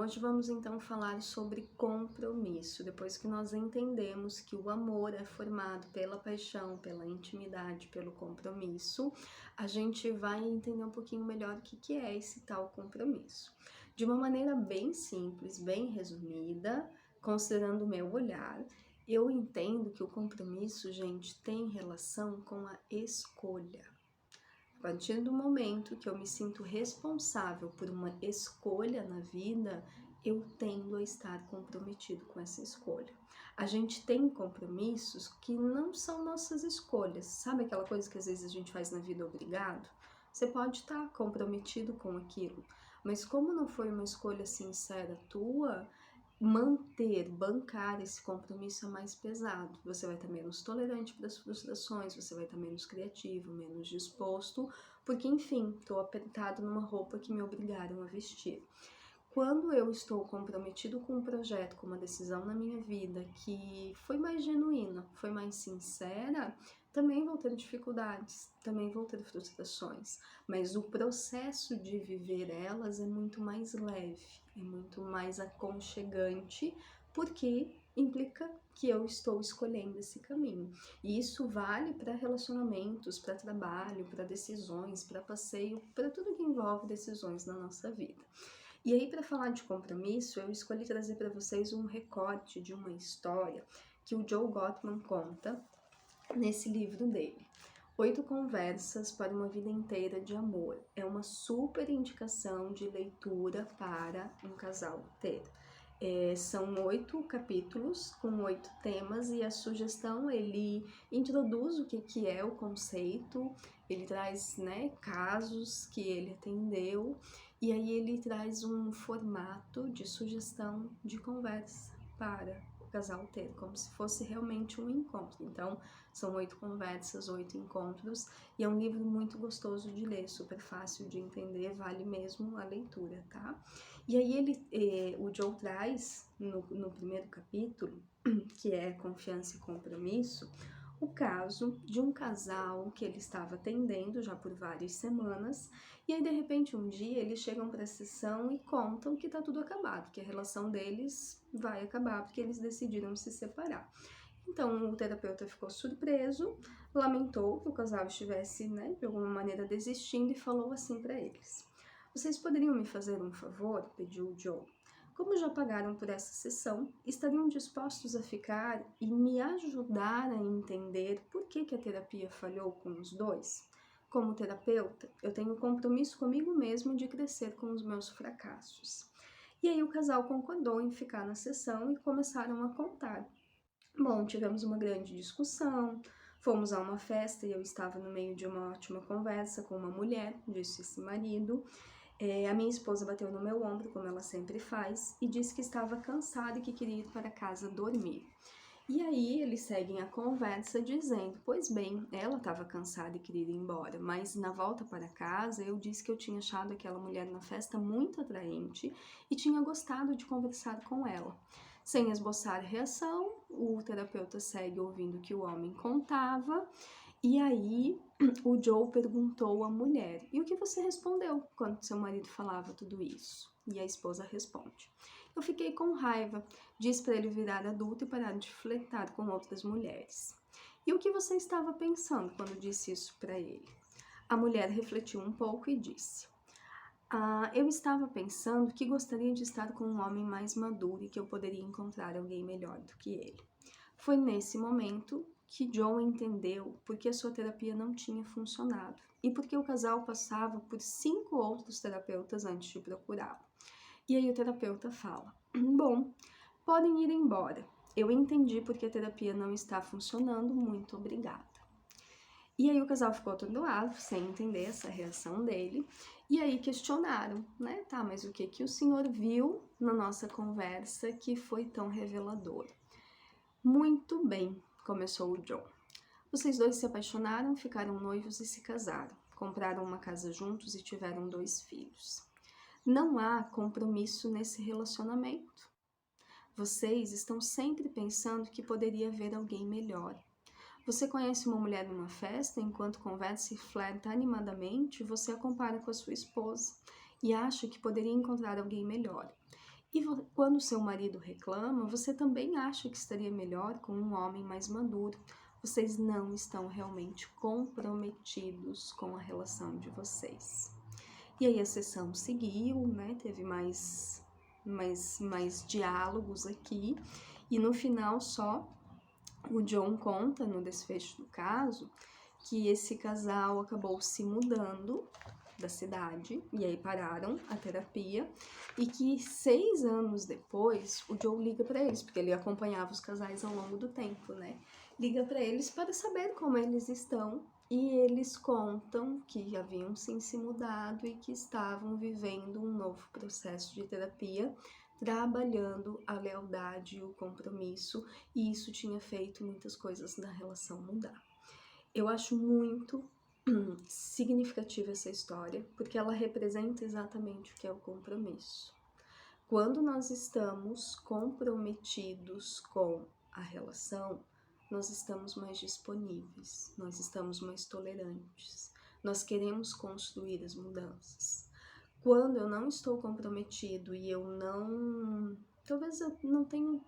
hoje vamos então falar sobre compromisso. Depois que nós entendemos que o amor é formado pela paixão, pela intimidade, pelo compromisso, a gente vai entender um pouquinho melhor o que é esse tal compromisso. De uma maneira bem simples, bem resumida, considerando o meu olhar, eu entendo que o compromisso, gente, tem relação com a escolha. A partir do momento que eu me sinto responsável por uma escolha na vida, eu tendo a estar comprometido com essa escolha. A gente tem compromissos que não são nossas escolhas. Sabe aquela coisa que às vezes a gente faz na vida obrigado? Você pode estar comprometido com aquilo, mas como não foi uma escolha sincera tua, bancar esse compromisso é mais pesado. Você vai estar menos tolerante para as frustrações, você vai estar menos criativo, menos disposto, porque enfim, estou apertado numa roupa que me obrigaram a vestir. Quando eu estou comprometido com um projeto, com uma decisão na minha vida que foi mais genuína, foi mais sincera, também vou ter dificuldades, também vou ter frustrações, mas o processo de viver elas é muito mais leve, é muito mais aconchegante, porque implica que eu estou escolhendo esse caminho. E isso vale para relacionamentos, para trabalho, para decisões, para passeio, para tudo que envolve decisões na nossa vida. E aí, para falar de compromisso, eu escolhi trazer para vocês um recorte de uma história que o Joe Gottman conta nesse livro dele. 8 Conversas para uma Vida Inteira de Amor. É uma super indicação de leitura para um casal ter. São 8 capítulos com 8 temas e a sugestão, ele introduz o que é o conceito, ele traz casos que ele atendeu e aí ele traz um formato de sugestão de conversa para o casal ter, como se fosse realmente um encontro. Então, são 8 conversas, 8 encontros e é um livro muito gostoso de ler, super fácil de entender, vale mesmo a leitura, tá? E aí o Joe traz no primeiro capítulo, que é Confiança e Compromisso, o caso de um casal que ele estava atendendo já por várias semanas, e aí de repente um dia eles chegam para a sessão e contam que tá tudo acabado, que a relação deles vai acabar porque eles decidiram se separar. Então o terapeuta ficou surpreso, lamentou que o casal estivesse, de alguma maneira desistindo e falou assim para eles: "Vocês poderiam me fazer um favor?", pediu o Joe. "Como já pagaram por essa sessão, estariam dispostos a ficar e me ajudar a entender por que a terapia falhou com os dois? Como terapeuta, eu tenho compromisso comigo mesmo de crescer com os meus fracassos." E aí o casal concordou em ficar na sessão e começaram a contar. Bom, tivemos uma grande discussão, fomos a uma festa e eu estava no meio de uma ótima conversa com uma mulher, disse esse marido. A minha esposa bateu no meu ombro, como ela sempre faz, e disse que estava cansada e que queria ir para casa dormir. E aí eles seguem a conversa dizendo: "Pois bem, ela estava cansada e queria ir embora, mas na volta para casa eu disse que eu tinha achado aquela mulher na festa muito atraente e tinha gostado de conversar com ela." Sem esboçar reação, o terapeuta segue ouvindo o que o homem contava. E aí o Joe perguntou à mulher: "E o que você respondeu quando seu marido falava tudo isso?" E a esposa responde: "Eu fiquei com raiva, disse para ele virar adulto e parar de flertar com outras mulheres." "E o que você estava pensando quando disse isso para ele?" A mulher refletiu um pouco e disse: "Eu estava pensando que gostaria de estar com um homem mais maduro e que eu poderia encontrar alguém melhor do que ele." Foi nesse momento que Joe entendeu porque a sua terapia não tinha funcionado e porque o casal passava por 5 outros terapeutas antes de procurá-lo. E aí o terapeuta fala: "Bom, podem ir embora. Eu entendi porque a terapia não está funcionando, muito obrigada." E aí o casal ficou atordoado, sem entender essa reação dele, e aí questionaram, "Tá, mas o que o senhor viu na nossa conversa que foi tão revelador?" "Muito bem", começou o Joe. "Vocês dois se apaixonaram, ficaram noivos e se casaram. Compraram uma casa juntos e tiveram 2 filhos. Não há compromisso nesse relacionamento. Vocês estão sempre pensando que poderia haver alguém melhor. Você conhece uma mulher numa festa, enquanto conversa e flerta animadamente, você a compara com a sua esposa e acha que poderia encontrar alguém melhor. E quando seu marido reclama, você também acha que estaria melhor com um homem mais maduro. Vocês não estão realmente comprometidos com a relação de vocês. E aí a sessão seguiu, né? Teve mais diálogos aqui. E no final só o John conta no desfecho do caso que esse casal acabou se mudando da cidade, e aí pararam a terapia, e que 6 anos depois, o Joe liga para eles, porque ele acompanhava os casais ao longo do tempo, né? Liga para eles para saber como eles estão, e eles contam que haviam sim se mudado e que estavam vivendo um novo processo de terapia, trabalhando a lealdade e o compromisso, e isso tinha feito muitas coisas na relação mudar. Eu acho muito significativa essa história, porque ela representa exatamente o que é o compromisso. Quando nós estamos comprometidos com a relação, nós estamos mais disponíveis, nós estamos mais tolerantes, nós queremos construir as mudanças. Quando eu não estou comprometido e talvez eu não tenho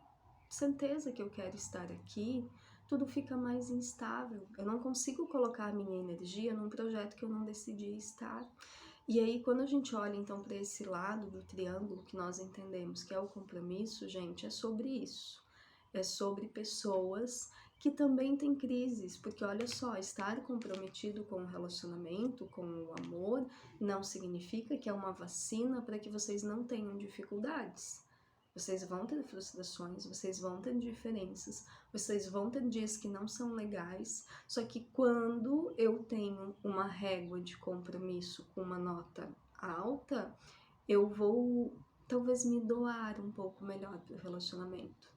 certeza que eu quero estar aqui, tudo fica mais instável. Eu não consigo colocar a minha energia num projeto que eu não decidi estar. E aí, quando a gente olha então para esse lado do triângulo que nós entendemos que é o compromisso, gente, é sobre isso. É sobre pessoas que também têm crises, porque olha só, estar comprometido com o relacionamento, com o amor, não significa que é uma vacina para que vocês não tenham dificuldades. Vocês vão ter frustrações, vocês vão ter diferenças, vocês vão ter dias que não são legais, só que quando eu tenho uma régua de compromisso com uma nota alta, eu vou talvez me doar um pouco melhor para o relacionamento.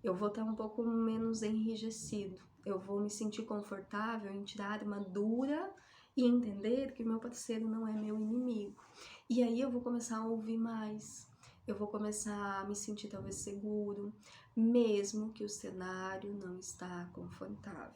Eu vou estar um pouco menos enrijecido, eu vou me sentir confortável em tirar a armadura e entender que o meu parceiro não é meu inimigo. E aí eu vou começar a ouvir mais, eu vou começar a me sentir talvez seguro, mesmo que o cenário não está confortável.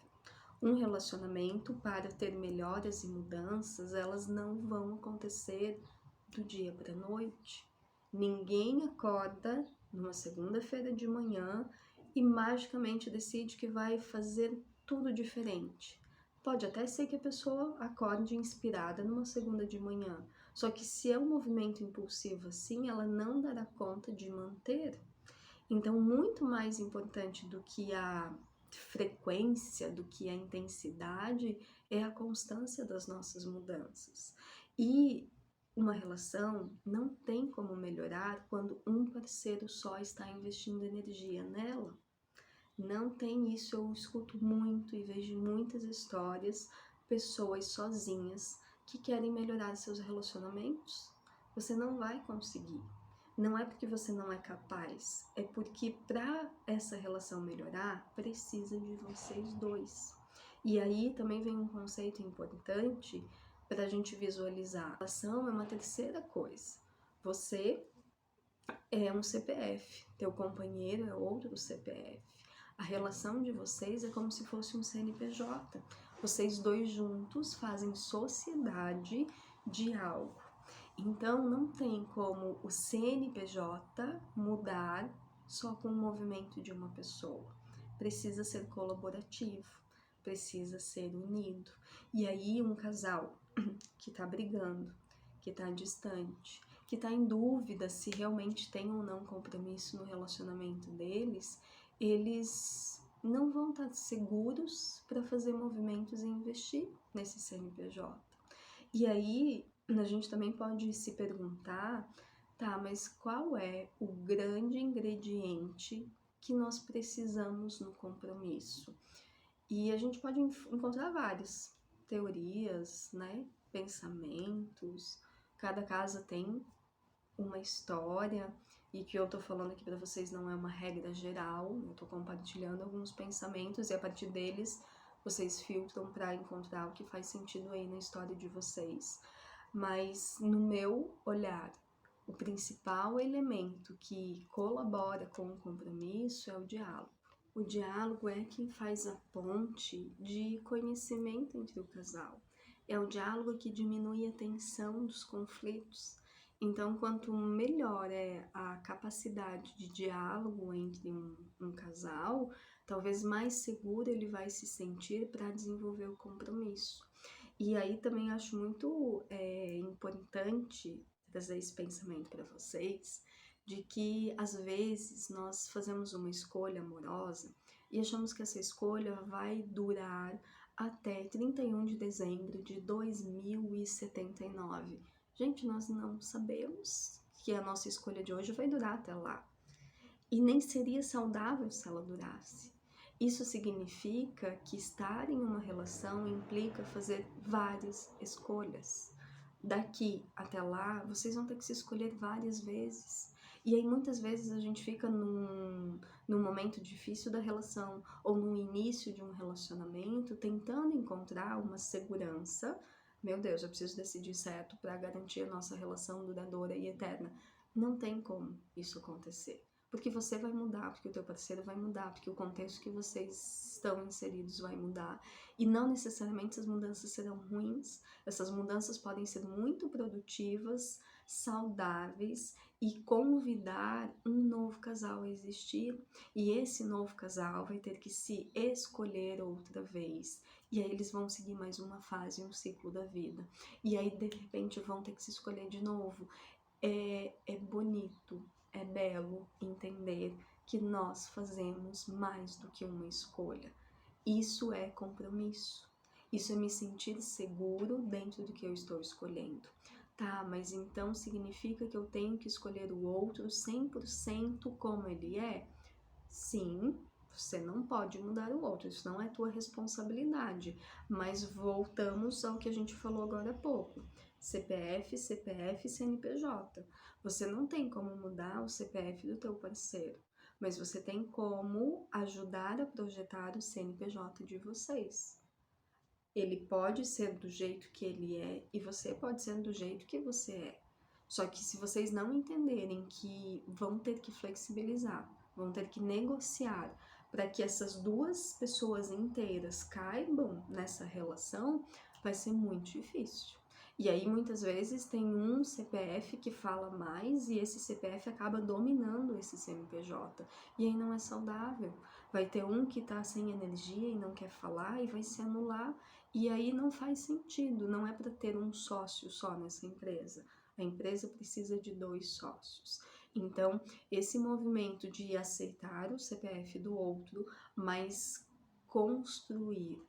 Um relacionamento, para ter melhoras e mudanças, elas não vão acontecer do dia para a noite. Ninguém acorda numa segunda-feira de manhã e magicamente decide que vai fazer tudo diferente. Pode até ser que a pessoa acorde inspirada numa segunda de manhã, só que se é um movimento impulsivo assim, ela não dará conta de manter. Então, muito mais importante do que a frequência, do que a intensidade, é a constância das nossas mudanças. E uma relação não tem como melhorar quando um parceiro só está investindo energia nela. Não tem isso, eu escuto muito e vejo muitas histórias, pessoas sozinhas que querem melhorar seus relacionamentos. Você não vai conseguir. Não é porque você não é capaz, é porque para essa relação melhorar, precisa de vocês dois. E aí também vem um conceito importante para a gente visualizar. A relação é uma terceira coisa. Você é um CPF, teu companheiro é outro CPF. A relação de vocês é como se fosse um CNPJ. Vocês dois juntos fazem sociedade de algo. Então, não tem como o CNPJ mudar só com o movimento de uma pessoa. Precisa ser colaborativo, precisa ser unido. E aí, um casal que tá brigando, que tá distante, que tá em dúvida se realmente tem ou não compromisso no relacionamento deles, eles não vão estar seguros para fazer movimentos e investir nesse CNPJ. E aí, a gente também pode se perguntar, tá, mas qual é o grande ingrediente que nós precisamos no compromisso? E a gente pode encontrar várias teorias, né, pensamentos, cada casa tem uma história, e que eu tô falando aqui para vocês não é uma regra geral, eu tô compartilhando alguns pensamentos e a partir deles vocês filtram para encontrar o que faz sentido aí na história de vocês. Mas no meu olhar, o principal elemento que colabora com o compromisso é o diálogo. O diálogo é quem faz a ponte de conhecimento entre o casal. É o diálogo que diminui a tensão dos conflitos. Então, quanto melhor é a capacidade de diálogo entre um casal, talvez mais seguro ele vai se sentir para desenvolver o compromisso. E aí também acho muito importante trazer esse pensamento para vocês, de que às vezes nós fazemos uma escolha amorosa e achamos que essa escolha vai durar até 31 de dezembro de 2079. Gente, nós não sabemos que a nossa escolha de hoje vai durar até lá. E nem seria saudável se ela durasse. Isso significa que estar em uma relação implica fazer várias escolhas. Daqui até lá, vocês vão ter que se escolher várias vezes. E aí muitas vezes a gente fica num momento difícil da relação ou no início de um relacionamento tentando encontrar uma segurança. Meu Deus, eu preciso decidir certo para garantir a nossa relação duradoura e eterna. Não tem como isso acontecer. Porque você vai mudar, porque o teu parceiro vai mudar, porque o contexto que vocês estão inseridos vai mudar. E não necessariamente essas mudanças serão ruins, essas mudanças podem ser muito produtivas, saudáveis e convidar um novo casal a existir. E esse novo casal vai ter que se escolher outra vez. E aí eles vão seguir mais uma fase, um ciclo da vida. E aí de repente vão ter que se escolher de novo. É bonito, é belo entender que nós fazemos mais do que uma escolha. Isso é compromisso. Isso é me sentir seguro dentro do que eu estou escolhendo. Tá, mas então significa que eu tenho que escolher o outro 100% como ele é? Sim, você não pode mudar o outro, isso não é tua responsabilidade. Mas voltamos ao que a gente falou agora há pouco. CPF, CPF, CNPJ. Você não tem como mudar o CPF do teu parceiro, mas você tem como ajudar a projetar o CNPJ de vocês. Ele pode ser do jeito que ele é e você pode ser do jeito que você é. Só que se vocês não entenderem que vão ter que flexibilizar, vão ter que negociar para que essas duas pessoas inteiras caibam nessa relação, vai ser muito difícil. E aí muitas vezes tem um CPF que fala mais e esse CPF acaba dominando esse CNPJ. E aí não é saudável. Vai ter um que tá sem energia e não quer falar e vai se anular. E aí não faz sentido, não é para ter um sócio só nessa empresa. A empresa precisa de 2 sócios. Então, esse movimento de aceitar o CPF do outro, mas construir,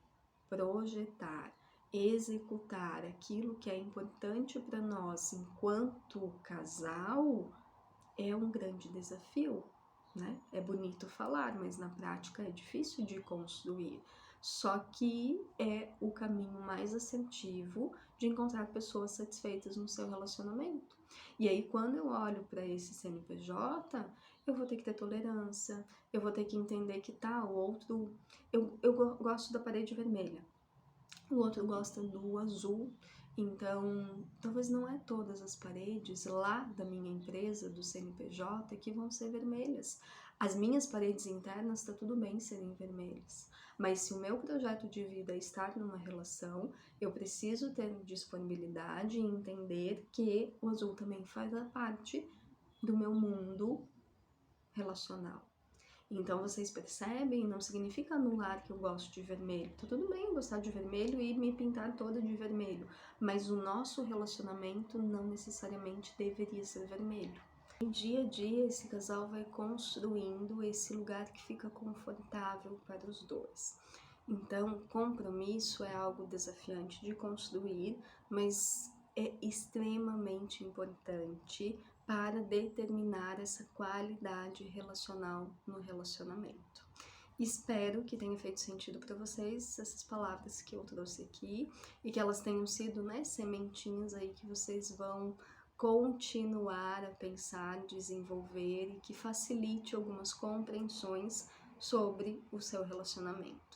projetar, executar aquilo que é importante para nós enquanto casal é um grande desafio, né? É bonito falar, mas na prática é difícil de construir. Só que é o caminho mais assertivo de encontrar pessoas satisfeitas no seu relacionamento. E aí, quando eu olho para esse CNPJ, eu vou ter que ter tolerância, eu vou ter que entender que tá, o outro. Eu gosto da parede vermelha, o outro gosta do azul. Então, talvez não é todas as paredes lá da minha empresa, do CNPJ, que vão ser vermelhas. As minhas paredes internas tá tudo bem serem vermelhas, mas se o meu projeto de vida é estar numa relação, eu preciso ter disponibilidade e entender que o azul também faz parte do meu mundo relacional. Então vocês percebem, não significa anular que eu gosto de vermelho. Tá tudo bem eu gostar de vermelho e me pintar toda de vermelho, mas o nosso relacionamento não necessariamente deveria ser vermelho. Em dia a dia, esse casal vai construindo esse lugar que fica confortável para os dois. Então, compromisso é algo desafiante de construir, mas é extremamente importante para determinar essa qualidade relacional no relacionamento. Espero que tenha feito sentido para vocês essas palavras que eu trouxe aqui e que elas tenham sido, né, sementinhas aí que vocês vão continuar a pensar, desenvolver e que facilite algumas compreensões sobre o seu relacionamento.